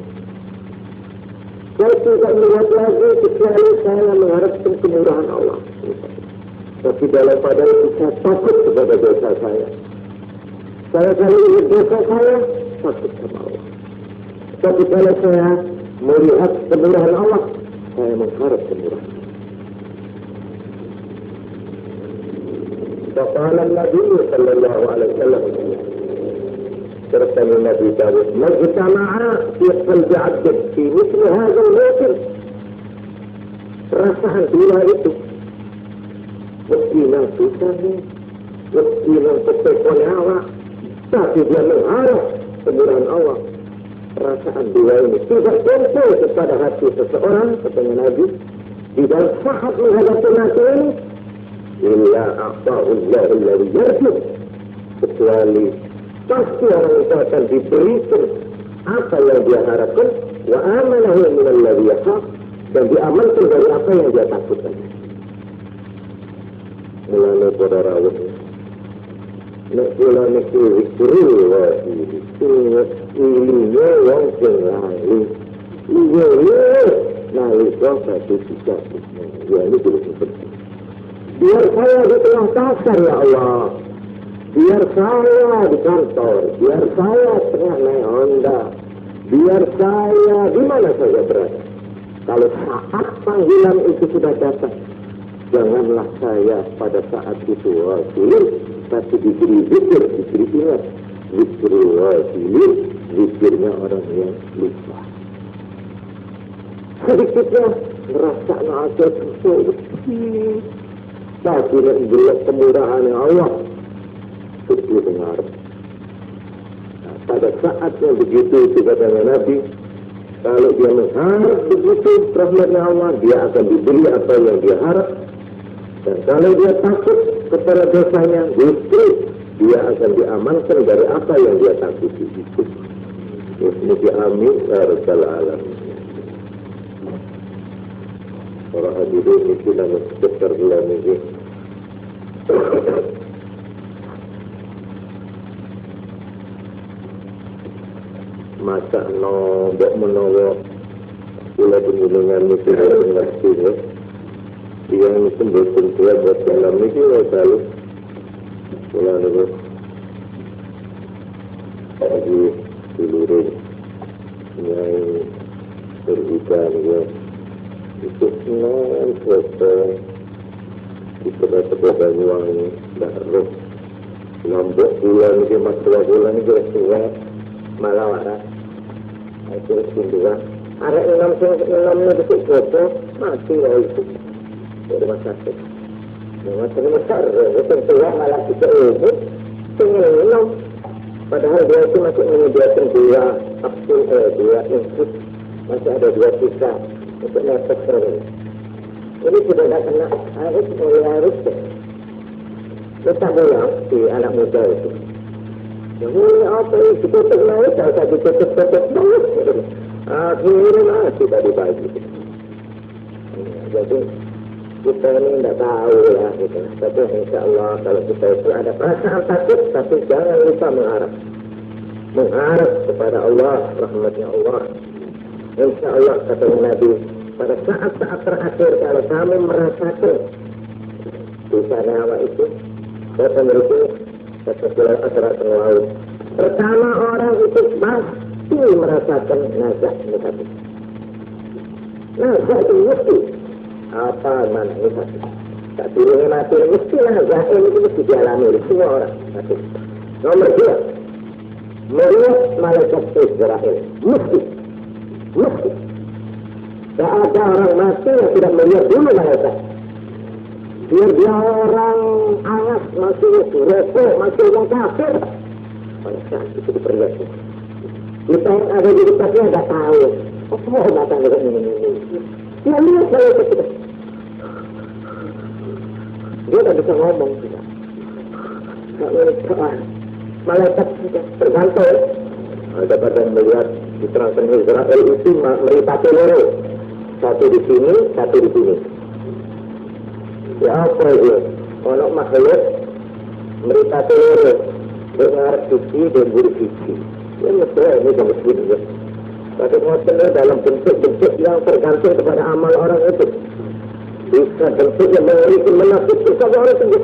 Saya tidak melihat lagi kecuali saya mengharapkan kemurahan Allah. Tapi dalam keadaan itu saya takut kepada dosa saya. Saya kalau ingat dosa saya, takut sama Allah. Tapi kalau saya melihat kemurahan Allah, saya mengharap kemurahan. Faqala Nabi sallallahu alaihi wasallam, berkata Nabi Dawud, "Majtama'a fi qalbi 'abd fi mithli hadha al-mawqif." Perasaan dia itu mesti yang susah ni, mesti yang ketekon awak, tapi dia mengharap kemurahan Allah. Perasaan dia ini tidak kumpul kepada hati seseorang, katanya Nabi, di dalam saat menghadapi mati ini, illa a'ta'ullah alladhi yarju, kecuali pasti orang itu akan diberikan apa yang dia harapkan, wa amanahu min alladhi yakhaf, dan diamankan dari apa yang dia takutkan. Mulanya pada rawat nak pulang itu istri wajib ilinya yang selalu iya nalika satu tiga ya ini tidak seperti biar saya di tengah pasar ya Allah, biar saya di kantor, biar saya tengah naik Honda, biar saya di mana saja berada, kalau saat panggilan itu sudah datang, janganlah saya pada saat itu wasilin, tapi diberi zikir, diberi ingat, zikir wasilin, zikirnya orang yang lupa. Sedikitnya merasa ada sesuatu, tapi nak jelek kemurahan Allah, itu dengar. Nah, pada saat yang begitu itu katanya Nabi, kalau dia mengharap begitu rahmatnya Allah, dia akan diberi apa yang dia harap. Dan kalau dia takut kepada dosanya, justru dia akan diamankan dari apa yang dia takuti itu. Bismillah amin ya rabbal alamin. Para hadirin itu dan sekitar bulan ini. Masa nombok menolak bulan pengunjungan itu dengan sini. Yang itu bersentuhan buat dalam ini selalu bulan itu lagi seluruh yang berhutan ya itu non foto di sebelah Banyuwangi baru Lombok bulan ini mas bulan ini bersuara malah waras itu sendiri ada enam detik foto mati lah itu rumah sakit. Rumah sakit besar, tentu malah kita ini pengen padahal dia itu masih menyediakan dua kapsul, dua infus, masih ada dua sisa untuk nafas terus. Ini sudah tidak kena harus kita bilang si anak muda itu. Yang ini apa ini ditutup naik, kalau ditutup terus. Akhirnya tidak dibagi. Jadi kita ini tidak tahu ya gitu. Tapi insya Allah kalau kita itu ada perasaan takut, tapi jangan lupa mengharap kepada Allah, rahmatnya Allah. Insya Allah kata Nabi, pada saat-saat terakhir kalau kamu merasakan dosa nyawa itu, kata mereka kata Surah Asrat Laut, pertama orang itu pasti merasakan nazak negatif. Nazak itu mesti apa mana negatif. Tak turunnya mati, mestilah Zahir itu mesti dialami oleh semua orang. Satu. Nomor 2, melihat malaikat Israel. Mesti. Tak ada orang mati yang tidak melihat dulu malaikat. Biar dia orang angas, masih rokok, masih orang kafir. Malaikat itu diperlihatkan. Kita yang ada di dekatnya tidak tahu. Oh, datang dengan ini. Dia lihat malaikat kita. Dia tak bisa ngomong juga. Malaikat juga tergantung. Ada yang melihat di terang Israel itu meripati loro. Satu di sini, satu di sini. Ya apa itu? Kalau makhluk meripati loro. Dengar sisi dan buru sisi. Ya mesti ini sama sini ya. Tapi maksudnya dalam bentuk-bentuk yang tergantung kepada amal orang itu. Bisa bentuk yang mengerikan menakutkan kepada orang tersebut.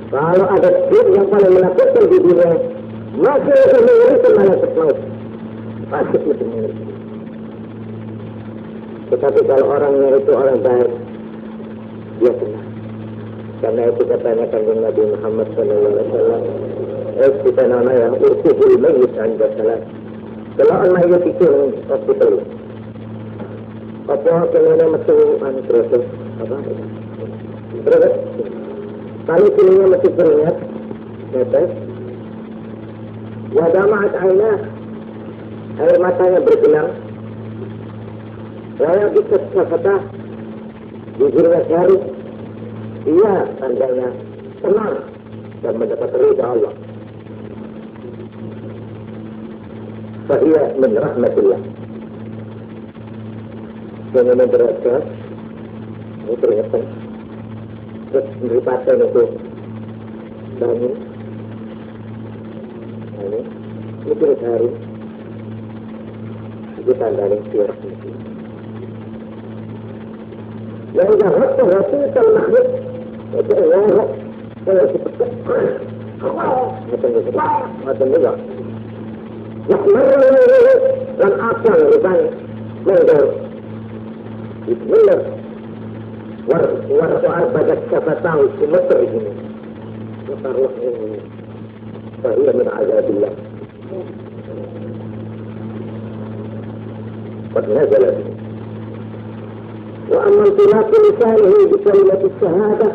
Kalau ada sir yang paling menakutkan di dunia, masih akan mengerikan malaikat maut. Pasti itu mengerikan. Tetapi kalau orangnya itu orang baik, dia tenang. Karena itu katanya kandung Nabi Muhammad SAW, kita namanya urkubul mayyit anda salat. Kalau orang mayyit itu hospital, apa kena masuk proses apa? Terus kalau kini masih teringat, netes, wadamat air matanya bergelang, saya bisa kata jujurnya syarif, ia tandanya tenang dan mendapat ridha Allah. Fahiyya min rahmatillah. Dengan memberatkan, ini peringatan. Terus meripatkan untuk bangun. Ini terus hari. Itu tandanya siar. Yang jahat itu rasulkan makhluk. Itu orang. Saya seperti macam juga. Dan apa yang rupanya menggol. Bismillah. Warga badak siapa tahu semester ini. Maka ruh ini. Fahiyya min azabillah. Qad nazalat. Wa amman tilaqi lisanihi bi kalimati syahadah.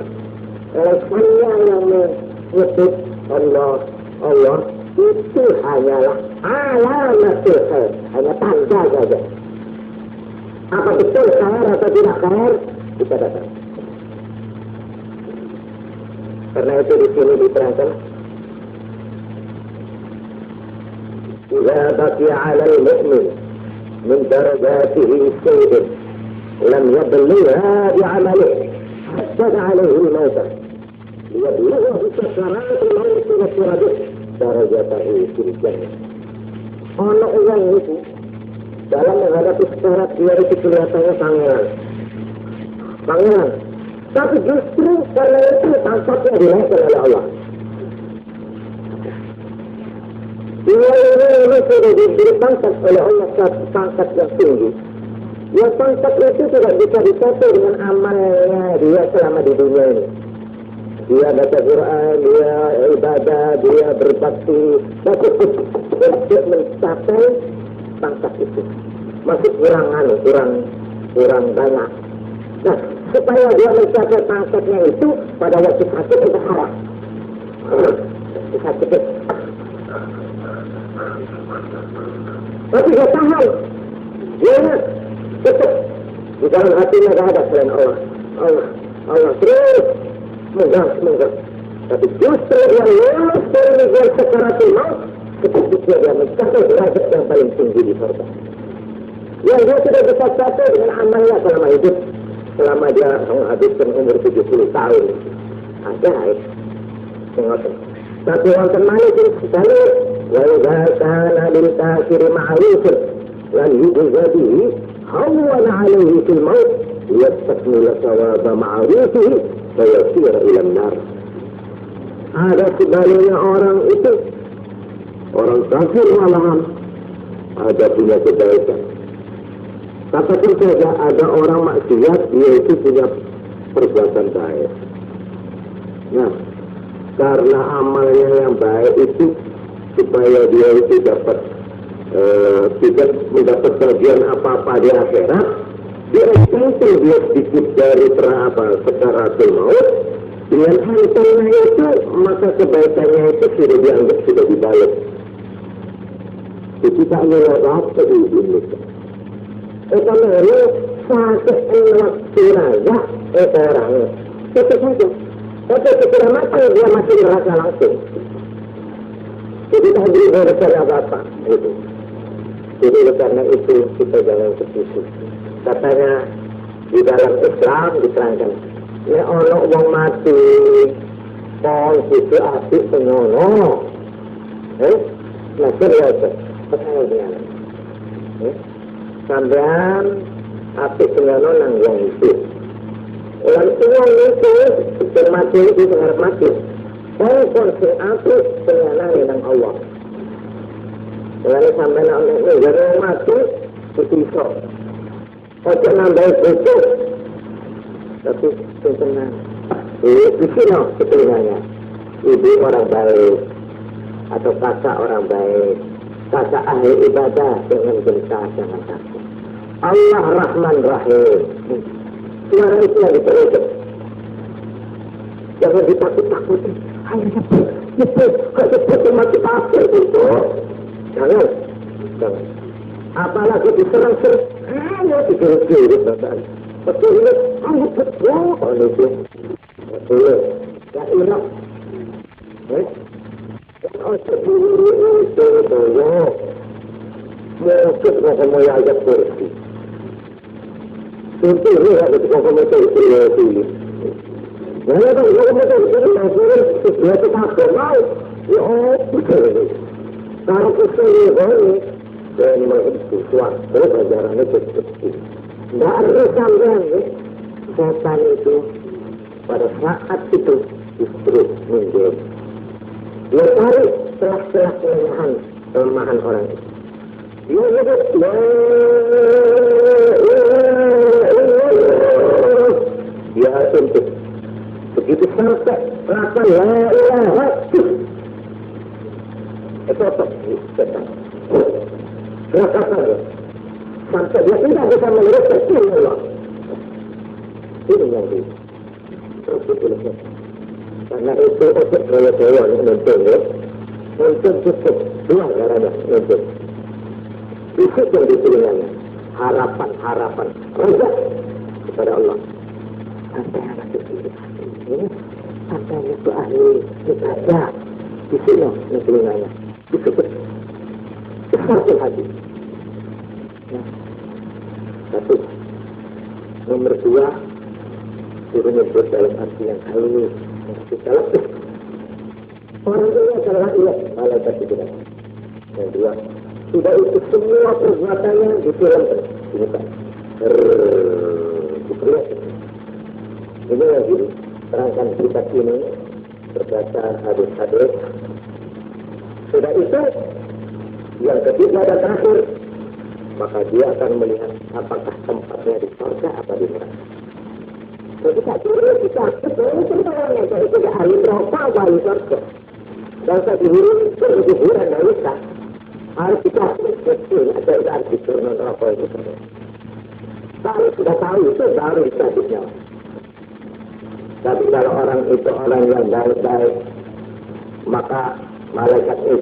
Rasanya yang menyebut Allah itu hanyalah alamatul khair, hanya tanda saja. Apa betul khair atau tidak khair? Kita datang. Karena itu di sini diterangkan, "Idza baqiya 'ala al-mu'min min darajatihi shay'un lam yablugha bi'amalihi hatta 'alayhi al-maut liyablughha bi sakaratil maut wa turabih darajatahu fil jannah." Ono orang itu dalam menghadapi syarat dia itu kelihatannya pangeran. Tapi justru karena itu pangkatnya dinaikkan oleh Allah. Dia ini sudah diberi pangkat oleh Allah, pangkat yang tinggi. Yang pangkat itu tidak bisa dicapai dengan amalnya dia selama di dunia ini. Dia baca Quran, dia ibadah, dia berbakti, tapi untuk mencapai pangkat itu masih kurang banyak. Nah, supaya dia mencapai pangkatnya itu pada waktu sakit itu harap. Sakit. Tapi dia tahan. Dia tetap di dalam hatinya tidak ada selain Allah terus semoga. Tapi justru yang lolos dari negara sakaratul maut ketika dia mencapai derajat yang paling tinggi di surga. Yang dia tidak bisa capai dengan amalnya selama hidup. Selama dia menghabiskan umur 70 tahun. Ajaib. Tengok. Tapi orang temani itu sekali. وَإِذَا كَانَ لِلْكَافِرِ مَعْرُوفٌ لَنْ يُجْزَبِهِ هَوَّنَ عَلَيْهِ فِي الْمَوْتِ لِيَسْتَكْمِلَ ثَوَابَ مَعْرُوفِهِ فَيَسِيرَ إِلَى النَّارِ. Ada sebaliknya orang itu, orang kafir malahan ada punya kebaikan. Katakan saja ada orang maksiat, dia itu punya perbuatan baik. Nah, karena amalnya yang baik itu supaya dia itu dapat tidak mendapat bagian apa-apa di akhirat, dia tentu dia sedikit dari sekaratul maut. Dengan hantarnya itu, maka kebaikannya itu sudah dianggap sudah dibalik. Itu tak lewat ini. Kalau ini sakit waktu raja, orangnya itu saja. Tapi setelah mati dia masih merasa langsung. Jadi tak beri apa-apa. Jadi karena itu kita jangan ketipu. Katanya di dalam Islam diterangkan, ya ono wong mati, kau itu asik penyono. Nah serius, percaya dengan. Sampean asik penyono nang wong itu. Orang tua itu mati itu sangat mati. Kau konsen asik penyono nang Allah. Lalu sampai nak jangan mati berpisah. Ojo nambah buku, tapi tenang. Di sini setelahnya, ibu orang baik atau kakak orang baik, kakak ahli ibadah dengan gentar jangan takut. Allah Rahman Rahim. Suara itu yang diteruskan. Jangan ditakut-takuti. Akhirnya itu kalau mati kafir itu. Jangan. Apalagi diserang-serang. Ayo dikira-kira bapak. Betul ini. Ayo betul. Oh itu. Betul. Ya irak. Oh sebelum itu. Mungkin kalau mau ajak kursi. Itu ya. Kalau mau kursi. Jangan kalau mau kursi. Ya kita mau. Ya betul. Kalau kesini dan sesuatu ajaran itu seperti tidak ada sampai setan itu pada saat itu justru menjadi dia cari celah-celah kelemahan orang itu. Dia nyebut dia untuk begitu sampai rasa la ilaha itu apa? Setan. Berapa saja. Sampai dia tidak bisa meluruskan ilmu Allah. Ini yang terus. Karena itu untuk saya yang nonton cukup dua caranya nonton. Itu yang diterimanya. Harapan. Raja kepada Allah. Sampai anak itu. Sampai itu ahli ibadah. Di sini diterimanya. Itu besar hati. Nah, satu. Nomor dua, suruh nyebut dalam arti yang halus. Dalam orang ini adalah ia malaikat itu. Yang dua, sudah itu semua perbuatannya difilmkan. Ini kan. Diperlihatkan. Ini lagi terangkan kitab ini berdasar hadis-hadis. Sudah itu yang ketiga dan terakhir, maka dia akan melihat apakah tempatnya di surga atau di neraka. Jadi tak kira kita sebenarnya jadi tidak ahli neraka atau ahli surga. Dan saya dihiburan dari kita harus kita betul ada arti surga neraka itu. Kalau sudah tahu itu baru bisa dijawab. Tapi kalau orang itu orang yang baik-baik, maka malaikat itu